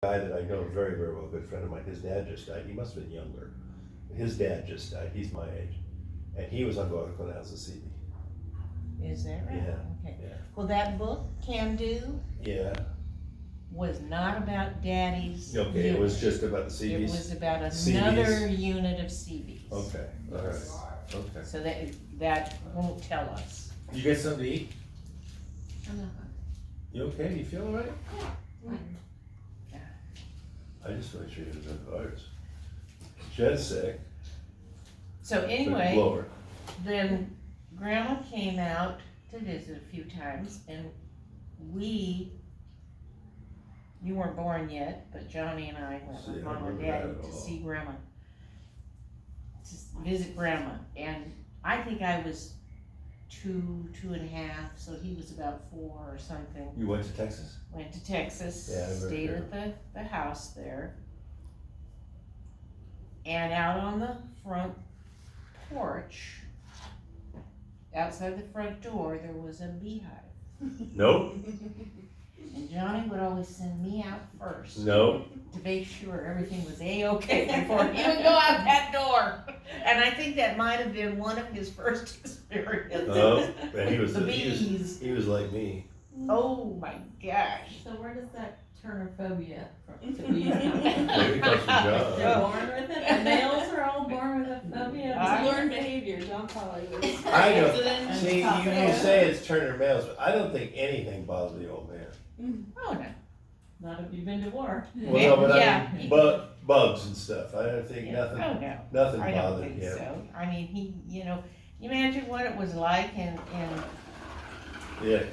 Guy that I know very, very well, a good friend of mine, his dad just died. He must have been younger. His dad just died. He's my age. And he was on Guadalcanal as a CD. Is that right? Yeah. Okay. Yeah. Well, that book, Can Do, Yeah. was not about Daddy's. Okay, it was just about the It CBs? was about CBs. another unit of CBs. Okay, all right, okay. So that won't tell us. You get something to eat? I'm not hungry. You okay? You feel all right? Fine. I just want to make sure you have no virus. Jed's sick. So but anyway, blower. then Grandma came out to visit a few times, and you weren't born yet, but Johnny and I went See, with I Mom and remember Daddy that to all. see Grandma, to visit Grandma, and I think I was 2.5, so he was about 4 or something. You went to Texas? Went to Texas, Yeah, I remember stayed hearing. at the house there. And out on the front porch, outside the front door, there was a beehive. Nope. And Johnny would always send me out first Nope. to make sure everything was A-okay before he would go out that door. And I think that might have been one of his first experiences. Oh, and he was The he was, bees. he was like me. Oh my gosh. So where does that Turnerphobia from to be come from? Maybe it comes from They're John. born with it? The males are all born with a phobia? I- It's learned behavior, John probably was. I know. Accident. See, you say it's Turner males, but I don't think anything bothers the old man. Oh no. Not if you've been to war. Well, no, but Yeah. I mean, bugs and stuff. I don't think nothing, Oh no. nothing I don't bothered think him. so. I mean, you imagine what it was like and Yeah.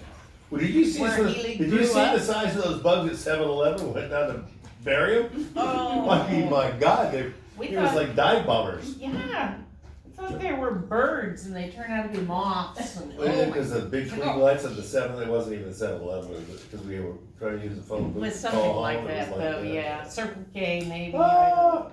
Well, did you see? Where he Did you grew see up? the size of those bugs at 7-Eleven? Went down to bury them. oh, I mean, my God, we it was thought, like dive bombers. yeah, we thought they were birds and they turned out to be moths. And, Because the big twinkle lights at the 7, it wasn't even 7-Eleven, because we were trying to use the phone booth. It was to something call like home, it was that, though. Yeah, Circle K maybe. I don't Ah! know.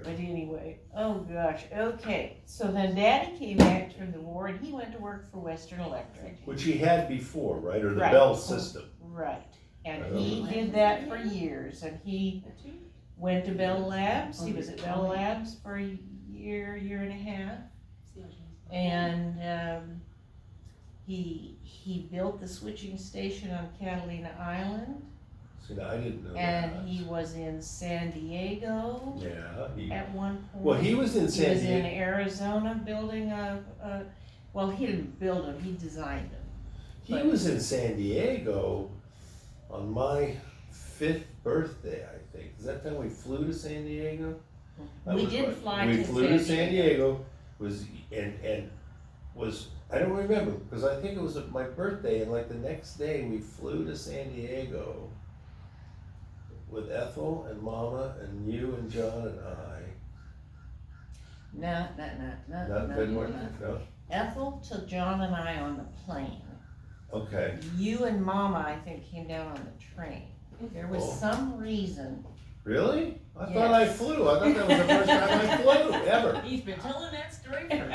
But anyway, oh gosh, okay. So then Daddy came back from the war and he went to work for Western Electric. Which he had before, right? Or the Right. Bell system. Right. And I he don't did that for years, and he went to Bell Labs. He was at Bell Labs for a year and a half. And he built the switching station on Catalina Island. See, now, I didn't know And that. he was in San Diego Yeah. at one point. Well, he was in He San was in Diego. Arizona building well, he didn't build them, he designed them. He was in San Diego on my 5th birthday, I think. Is that time we flew to San Diego? That We was did right. fly We to flew to San San Diego, and was, I don't remember, because I think it was my birthday, and like the next day, we flew to San Diego with Ethel and Mama and you and John and I. No, Not February, no? Ethel took John and I on the plane. Okay. You and Mama, I think, came down on the train. There was Oh. some reason. Really? I thought I flew. I thought that was the first time I flew, ever. He's been telling that story for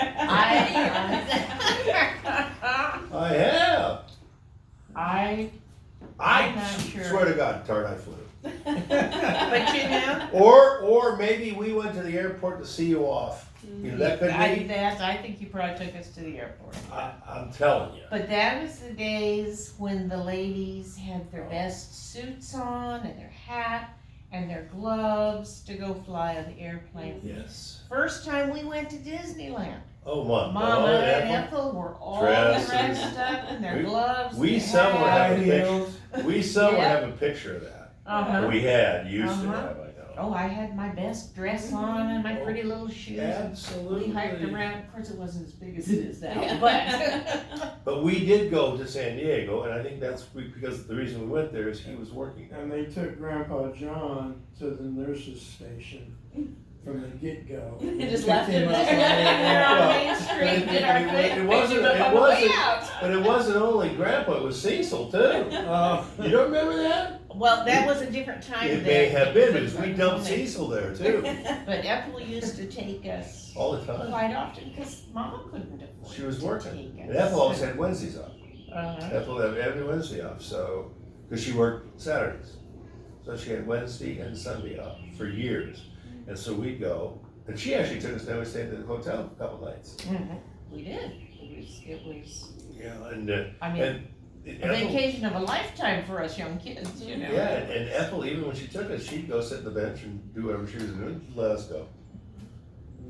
I have. I'm I not sure. swear to God, Tart, I flew. But you know, Or maybe we went to the airport to see you off. You know, that could I be. think you probably took us to the airport. I'm telling you. But that was the days when the ladies had their best suits on and their hat and their gloves to go fly on the airplane. Yes. First time we went to Disneyland. Oh, my. Mama Oh, and yeah. Ethel were all Dresses. dressed up in their We- gloves. We their somewhere have a hats. picture. We somewhere Yeah. have a picture of that. Uh-huh. We had, used to Uh-huh. have, I know. Oh, I had my best dress on and my pretty little shoes. Absolutely. We hiked around. Of course, it wasn't as big as it is now, Yeah. but But we did go to San Diego, and I think that's because the reason we went there is he was working there. And they took Grandpa John to the nurse's station from the get-go. You just Picked left him up there. there on Well, Main Street, did our thing, It wasn't- picked him up it on the way wasn't- out. But it wasn't only Grandpa, it was Cecil too. You don't remember that? Well, that was a different time It then. may have been, because we dumped Cecil there too, But Ethel used to take us all the time. quite often because Mama couldn't afford She was to working. take us. And Ethel always had Wednesdays off. Uh-huh. Ethel had every Wednesday off, so, because she worked Saturdays. So she had Wednesday and Sunday off for years. And so we'd go, and she actually took us down, we stayed at the hotel a couple nights. We did. It was, Yeah, and, I mean, and a Ethel, vacation of a lifetime for us young kids, you know. yeah, and Ethel, even when she took us, she'd go sit on the bench and do whatever she was doing, let us go.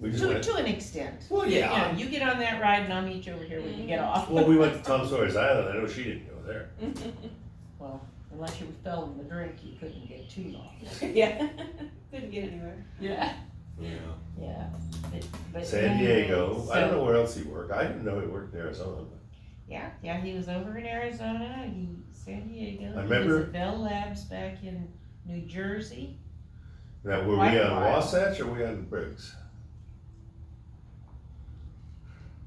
We just went, To an extent. well, You yeah. know, you get on that ride and I'll meet you over here when you get off. Well, we went to Tom Sawyer's Island, I know she didn't go there. Well, unless you fell in the drink, you couldn't get too long. Yeah, couldn't get anywhere. Yeah. Yeah. Yeah. But San Diego, anyway, I don't so- know where else he worked, I didn't know he worked in Arizona. Yeah, he was over in Arizona, San Diego. I He remember- was at Bell Labs back in New Jersey. Now, were Quite we a on while. Wasatch or were we on Briggs?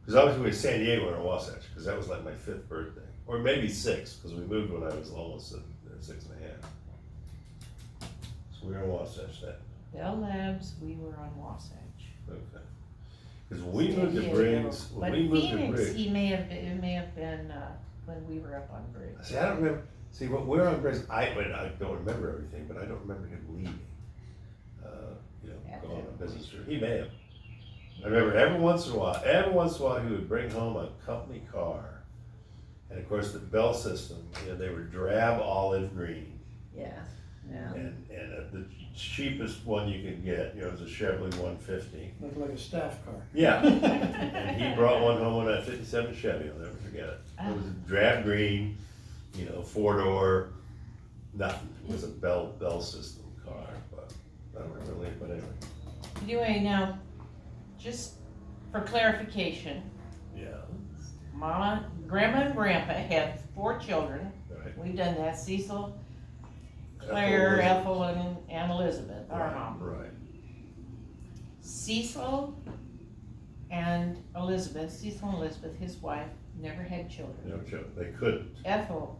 Cause obviously we were in San Diego on Wasatch, cause that was like my 5th birthday, or maybe 6th, cause we moved when I was almost 6 and a half. So we were on Wasatch then, Bell Labs, we were on Wasatch. okay. Cause when we San moved to Diego. Briggs, But when we moved to Phoenix, Briggs, it may have been, when we were up on Briggs. see, I don't remember, see, when we were on Briggs, I don't remember everything, but I don't remember him leaving. At Going on that a business trip, he may have. I remember every once in a while, he would bring home a company car. And of course, the Bell system, they were drab olive green. Yeah. And the cheapest one you could get, was a Chevrolet 150. Looked like a staff car. Yeah. And he brought one home on that 57 Chevy, I'll never forget it. It was a drab green, 4-door, nothing. It was a Bell system car, but I don't remember later, but anyway. Anyway, now, just for clarification, Yeah, Grandma and Grandpa had 4 children. right. We've done that, Cecil, Claire, Ethel, and Elizabeth, our mom. Right. Cecil and Elizabeth, his wife, never had children. No joke, they couldn't, Ethel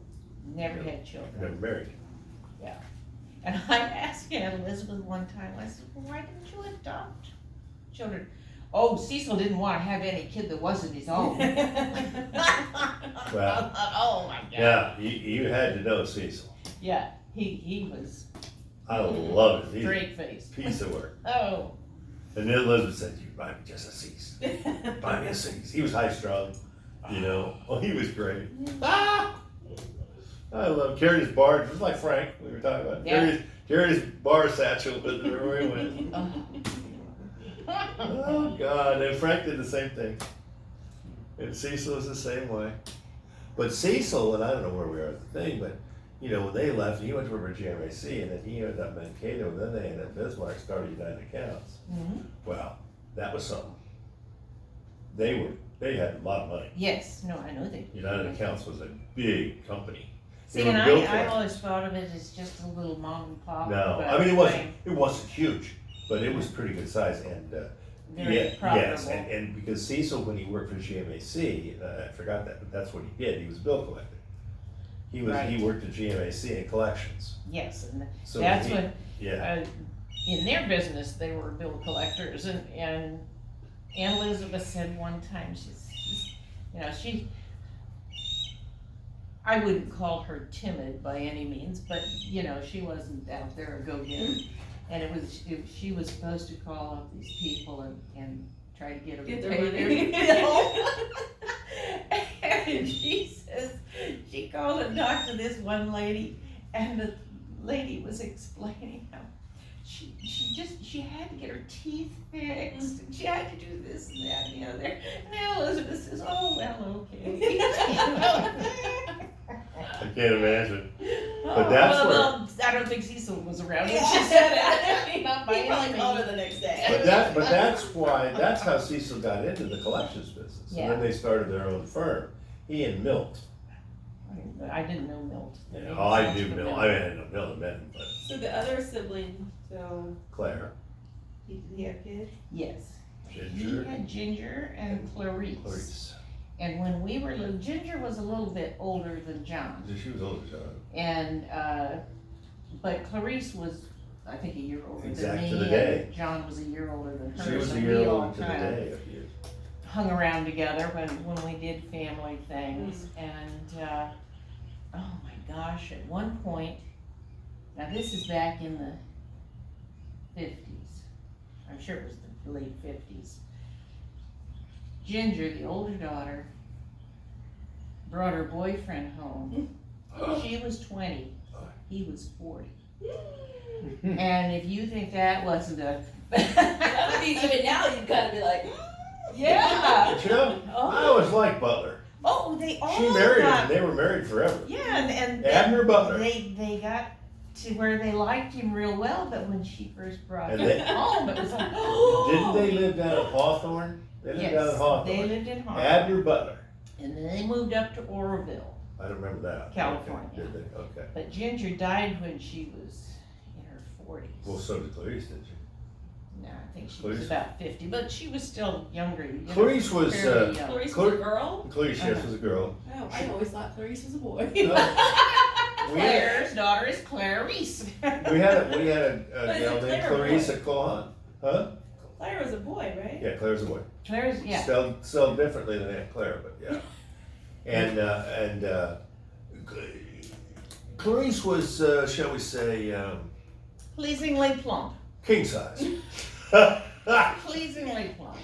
never had children. never married. And I asked Aunt Elizabeth one time, I said, well, why didn't you adopt children? Oh, Cecil didn't want to have any kid that wasn't his own. Well, Oh my God. yeah, you had to know Cecil. Yeah, he was I love it. He's a straight faced. piece of work. Oh, And then Elizabeth said, you buy me just a cease. Buy me a cease. He was high strung, Well, he was great. Ah! I love carried his bar, just like Frank, we were talking about. Yeah. Carried his bar satchel with him everywhere he went. Oh, God. And Frank did the same thing. And Cecil was the same way. But Cecil, and I don't know where we are at the thing, but, when they left, he went to work for GMAC, and then he ended up in Mankato, and then they ended up Bismarck, started United Accounts. Mhm. Well, that was something. They had a lot of money. Yes, no, I know they. United Accounts was a big company. See, They were and built for I it. always thought of it as just a little mom and pop. No, I mean, it wasn't huge, but it was pretty good size, and, Very profitable. yes, and because Cecil, when he worked for GMAC, I forgot that, but that's what he did, he was a bill collector. He Right. worked at GMAC in collections, Yes, and so that's he- what, yeah, in their business, they were bill collectors, and Aunt Elizabeth said one time, I wouldn't call her timid by any means, but, she wasn't out there a go-getter. And she was supposed to call up these people and try to get them Get to their pay money. their bill. And she says, she called and talked to this one lady, and the lady was explaining how she had to get her teeth fixed, and she had to do this and that and the other. And Aunt Elizabeth says, oh, well, okay. I can't imagine. But that's well, I don't think Cecil was around when she said it. Not by He probably any called her means. the next day. That's how Cecil got into the collections business, and Yeah. then they started their own firm, he and Milt. I didn't know Milt. The name I sounds do Milt, familiar. I mean, I didn't know Milt, but So the other sibling, so Claire, did he have kids? Yes. He Ginger, had Ginger and Clarice. Clarice. And when we were little, Ginger was a little bit older than John. She was older, John. And, but Clarice was, I think, a year older than Exact me. to the day. And John was a year older than her. She was so a year we all older to the kinda day of you. hung around together when we did family things. And, oh my gosh, at one point, Now, this is back in the 50s. I'm sure it was the late 50s. Ginger, the older daughter, brought her boyfriend home. She was 20, he was 40. And if you think that wasn't a... That would be, even now, you'd kinda be like, Yeah. But you know, I always liked Butler. Oh, they all She married him, got... they were married forever. Yeah, and Abner Butler. they got to where they liked him real well, but when she first brought And him they- home, it was like, Didn't they live down at Hawthorne? They lived down at Yes, Hawthorne. they lived in Hawthorne. Abner Butler. And then they moved up to Oroville. I don't remember that. California. Okay, did they? Okay. But Ginger died when she was in her 40s. Well, so did Clarice, didn't she? No, I think she Clarice? was about 50, but she was still younger. You know, Clarice was, fairly young. Clarice was a girl? Clarice, yes, was a girl. Oh, I always thought Clarice was a boy. No. We had, Claire's daughter is Clarice. we had a But is gal it named Claire or Clarice boy? at Cohan. Huh? Claire was a boy, right? Yeah, Claire's a boy. Claire's, yeah. Spelled differently than Aunt Claire, but yeah. And Clarice was, shall we say, Pleasingly plump. king size. Pleasingly plump.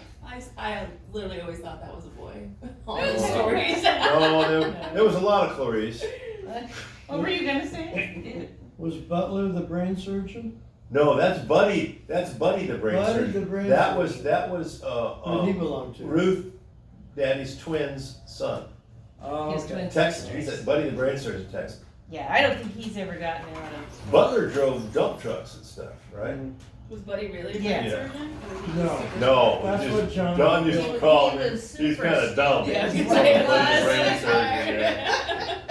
I literally always thought that was a boy. All the stories. No, there was a lot of Clarice. What were you gonna say? Was Butler the brain surgeon? No, that's Buddy. That's Buddy the brain Buddy surgeon. the brain That surgeon. was Who did he belong to? Ruth, Daddy's twin's son. Oh, His okay. twin Texas. sisters. He's Buddy the brain surgeon, Texas. Yeah, I don't think he's ever gotten out of. Butler drove dump trucks and stuff, right? Was Buddy really a Yeah. brain surgeon? Or was he No. just super- No, That's just, what John- John used He to was- call he him. was He's super kind of dumb. Yeah, He's he's like, like, Buddy's "Was." brain surgeon,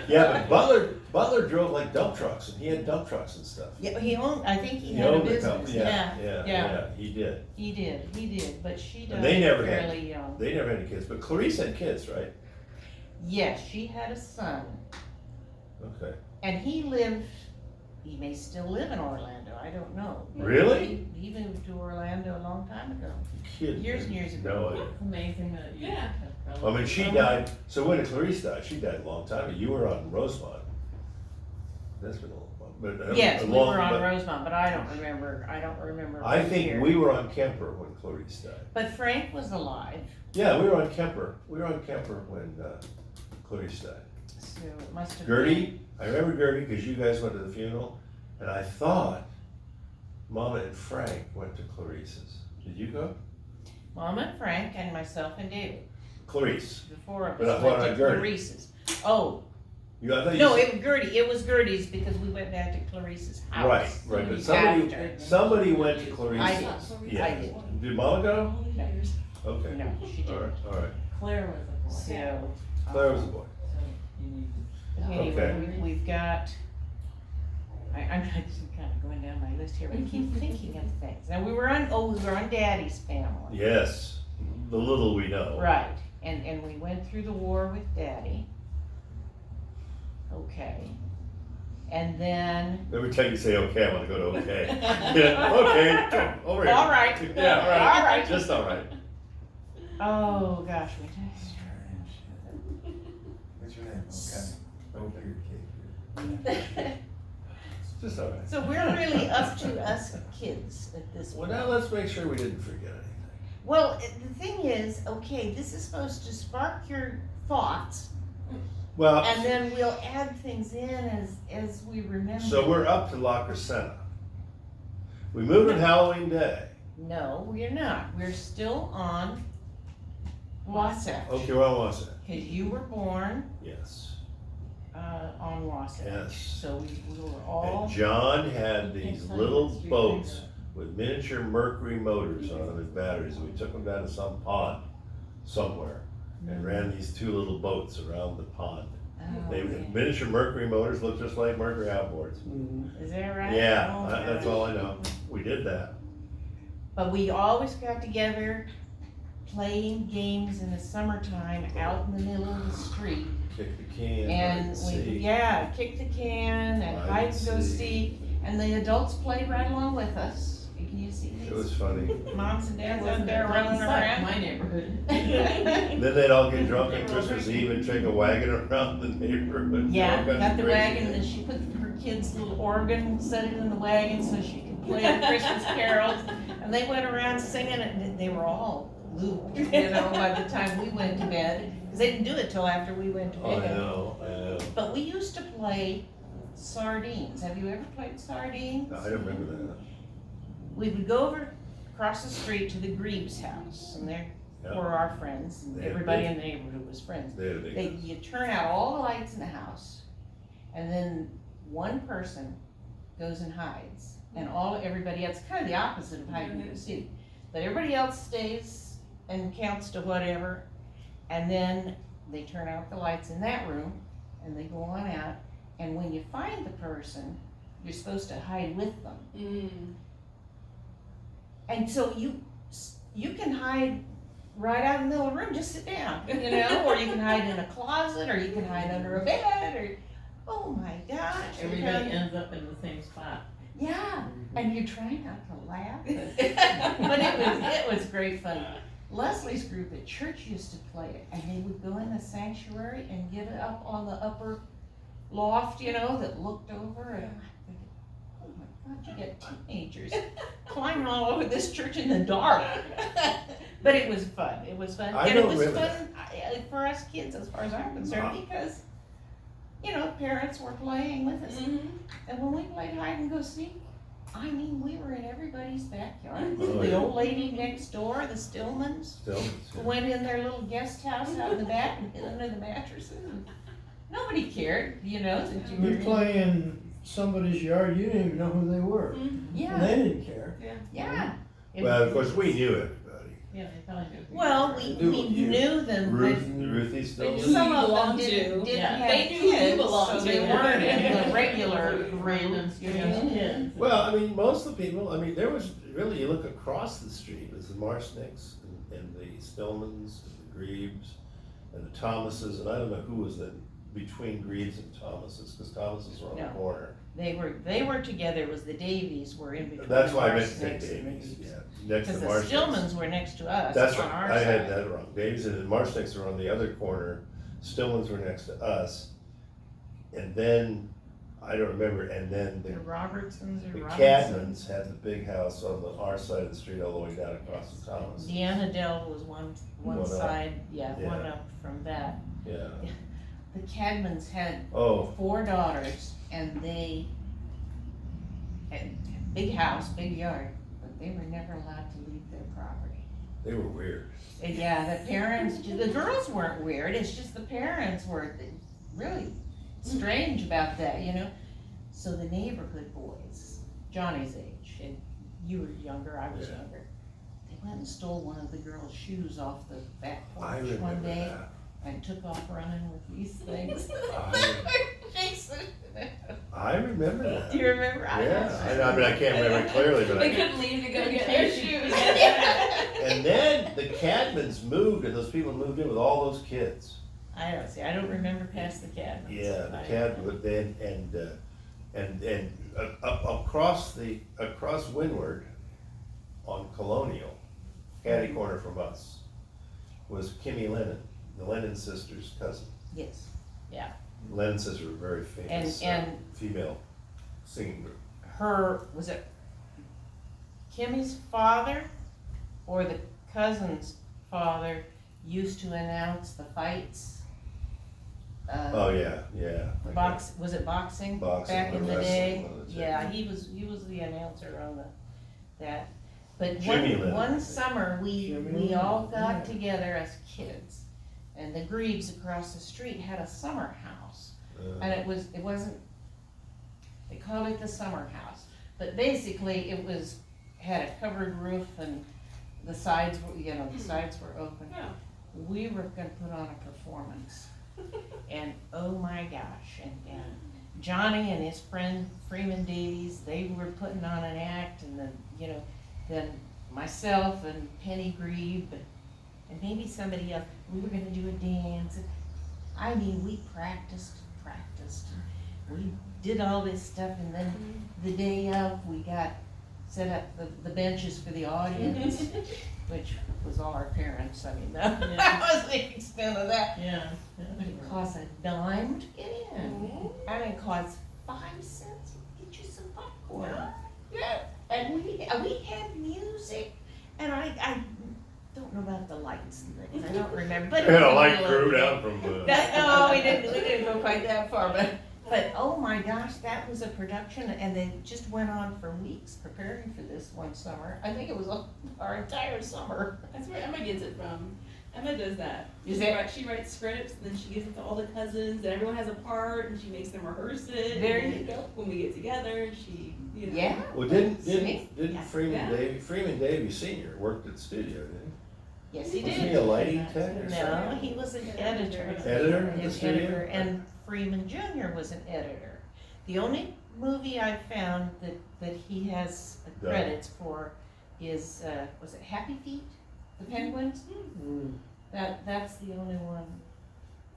yeah, but Butler drove like dump trucks, and he had dump trucks and stuff. Yeah, he owned. I think he He had a owned the business. company. Yeah, Yeah, he did. he did. But she And died they never had- fairly young. They never had any kids, but Clarice had kids, right? Yes, she had a son, Okay. and he lived. He may still live in Orlando. I don't know. But Really? He moved to Orlando a long time ago. Kid. Years and years ago. No idea. Amazing that you. Yeah. I mean, she died, so when Clarice died, she died a long time ago. You were on Rosemont. That's been a long, but. Yes, a we long- were on but Rosemont, but I don't remember. I what think year. we were on Kemper when Clarice died. But Frank was alive, Yeah, we were on Kemper. We were on Kemper when, Clarice died. so it must have Gertie, I remember Gertie because you guys went to the funeral, and I thought Mama and Frank went to Clarice's. Did you go? been Mama and Frank and myself and David. Clarice. The four of But us I thought went I to Gertie. Clarice's. Oh, I thought you no, said- it was Gertie. It was Gertie's because we went back to Clarice's house. Right, right, but After. somebody went to I Clarice's. did. Yeah. I did. Did Mama go? No. Okay. No, she All right, didn't. all right. Claire was a boy. So. Claire was a boy. So you need to. Anyway, we've got, I'm just kind of going down my list here, but I keep thinking of things. Now, we were on Daddy's family. Yes, the little we know. Right, and we went through the war with Daddy. Okay. And then, Every time you say okay, I want to go to okay. Yeah, okay, come over here. all right, Yeah, all right. all right. Just all right. Oh, gosh, we What's your name? Okay. Just all right. So we're really up to us kids at this Well, point. now let's make sure we didn't forget anything. Well, the thing is, okay, this is supposed to spark your thoughts, Well, and then we'll add things in as we remember. so we're up to La Crescenta. We moved on Halloween Day. No, we're not. We're still on Wasatch. Okay, we're on Wasatch. Because you were born Yes. on Wasatch. Yes. So we were all. And John had these little boats with miniature Mercury motors on them and batteries, and we took them down to some pond somewhere and ran these two little boats around the pond. Oh, They yeah. had miniature Mercury motors, looked just like Mercury outboards. Mhm. Is that right? Yeah, Oh, that's gosh. all I know. We did that. But we always got together playing games in the summertime out in the middle of the street. Kick the can, hide And and seek. kick the can and Hide hide and and go seek. seek. And the adults played right along with us. Can you see It these was funny. moms and dads out Wasn't there it running like around? my neighborhood? Then they'd all get drunk on Christmas Eve and take a wagon around the neighborhood. Yeah, All kinds got of the crazy wagon, and things. she put her kid's little organ, set it in the wagon so she could play the Christmas carols. And they went around singing it, and they were all looped, by the time we went to bed. Because they didn't do it till after we went to Oh, I bed. know. But we used to play sardines. Have you ever played sardines? I don't remember that. We would go over across the street to the Greaves' house, and there Yeah. were our friends, and They had everybody big- in the neighborhood was friends. They had a big house. You turn out all the lights in the house, and then one person goes and hides, and everybody else, kind of the opposite of hide and go seek, but everybody else stays and counts to whatever, and then they turn out the lights in that room, and they go on out, and when you find the person, you're supposed to hide with them. And so you can hide right out in the middle of the room, just sit down, or you can hide in a closet, or you can hide under a bed, or, oh my gosh. Everybody ends up in the same spot. Yeah, and you're trying not to laugh, but it was great fun. Leslie's group at church used to play it, and they would go in the sanctuary and get it up on the upper loft, that looked over, and I'm thinking, oh my God, you get teenagers climbing all over this church in the dark. But it was fun. It was fun. I And it don't was remember fun for us kids, as far as I'm concerned, because, parents were playing with us. And when we played hide and go seek, we were in everybody's backyard. Oh, The yeah. old lady next door, the Stillmans, Still, went in their little guest house out in the back and hid under the mattresses. And nobody cared, that you were You in. play in somebody's yard, you didn't even know who they were. And Yeah, they didn't care. yeah. well, of course, we knew everybody. Yeah, they probably do. Well, we knew them, Ruthie still. But but who some you of them belonged didn't to. Yeah. have They knew who you kids, belonged so they to. weren't in the regular Random strange kids. Well, most of the people, there was really, you look across the street, there's the Marsnicks and the Stillmans and the Greaves and the Thomases, and I don't know who was between Greaves and Thomases, because Thomases were on the No. corner. They were together. It was the Davies were in between. That's the why I meant to say Marsnicks and the Davies, Greaves. yeah, next to Because the Marsnicks. Stillmans were next to us. That's on right, our I had side. that wrong. Davies and the Marsnicks were on the other corner, Stillmans were next to us. And then, I don't remember, and then The Robertsons or the Robinsons. Cadmans had the big house on our side of the street all the way down across the Thomas. Deanna Dell was one One up. side, Yeah. one up from that. Yeah, The Cadmans had oh, 4 daughters, and they had a big house, big yard, but they were never allowed to leave their property. they were weird. And yeah, the girls weren't weird, it's just the parents were really strange about that, So the neighborhood boys, Johnny's age, and you were younger, I was Yeah. younger, they went and stole one of the girls' shoes off the back I porch one remember day that. and took off running with these things. Jason, I remember that. do you remember? Yeah, I can't remember it clearly, but They I. couldn't leave to go get their shoes. And then the Cadmans moved, and those people moved in with all those kids. I don't remember past the Cadmans. Yeah, the Cadman, then, and across Windward on Colonial, catty corner from us, was Kimmy Lennon, the Lennon sisters' cousin. Yes, Lennon sisters were very famous And- female singing group. was it Kimmy's father or the cousin's father used to announce the fights? Oh, yeah. Was it boxing? Boxing Back or in the wrestling, day? one of the two. Yeah, he was the announcer on that. But Jimmy Lennon, I one think. summer, we Jimmy all Lennon, got yeah. together as kids, and the Greaves across the street had a summer house. And it wasn't, they called it the summer house, but basically it had a covered roof and the sides were, the sides were open. Yeah. We were gonna put on a performance, and oh my gosh, and Johnny and his friend Freeman Davies, they were putting on an act, and then myself and Penny Grieve, and maybe somebody else, we were gonna do a dance. We practiced. We did all this stuff, and then the day of, we got set up the benches for the audience, which was all our parents. That was the extent of that. Yeah. But it cost a dime to get in, and it cost 5 cents, get you some popcorn. Yeah, and we had music, and I don't know about the lights and things, I don't remember, but it was Had a a light little crew thing. down from the. No, we didn't go quite that far, but oh my gosh, that was a production, and they just went on for weeks preparing for this one summer. I think it was our entire summer. That's where Emma gets it from. Emma does that. Is She writes scripts, and then she gives it to all the cousins, and everyone has a part, and she makes them rehearse it. There and you go. When we get together, she, you know. Yeah. Well, See? didn't Yeah. Freeman Davy Senior worked at the studio, didn't Yes, he he? Wasn't he a did. lighting tech or No, something? he was an editor. Editor at the An studio? editor, and Freeman Jr. was an editor. The only movie I found that he has Done. credits for is, was it Happy Feet? The Penguins? That's the only one.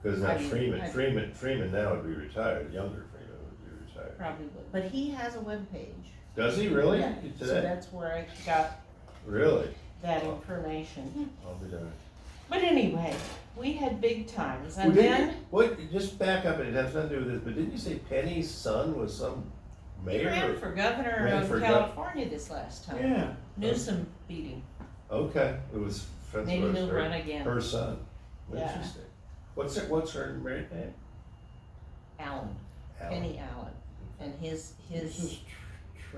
Cause now I mean, Freeman now would be retired, younger Freeman would be retired. Probably would, but he has a webpage. Does he really? Yeah, so Today? that's where I got Really? that information. I'll be darned. But anyway, we had big times, Well, and didn't then you- What, just back up, it has nothing to do with this, but didn't you say Penny's son was some he mayor? ran or- for governor ran of for California this last time. Yeah, Newsom beat him. Okay, it was, that's Maybe what he'll her, run again. her son. Yeah. Interesting. What's her married name? Allen, Alan. Penny Allen, and his this is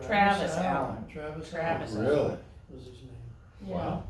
Travis Allen. Travis Travis Allen Really? was his name. yeah. Wow.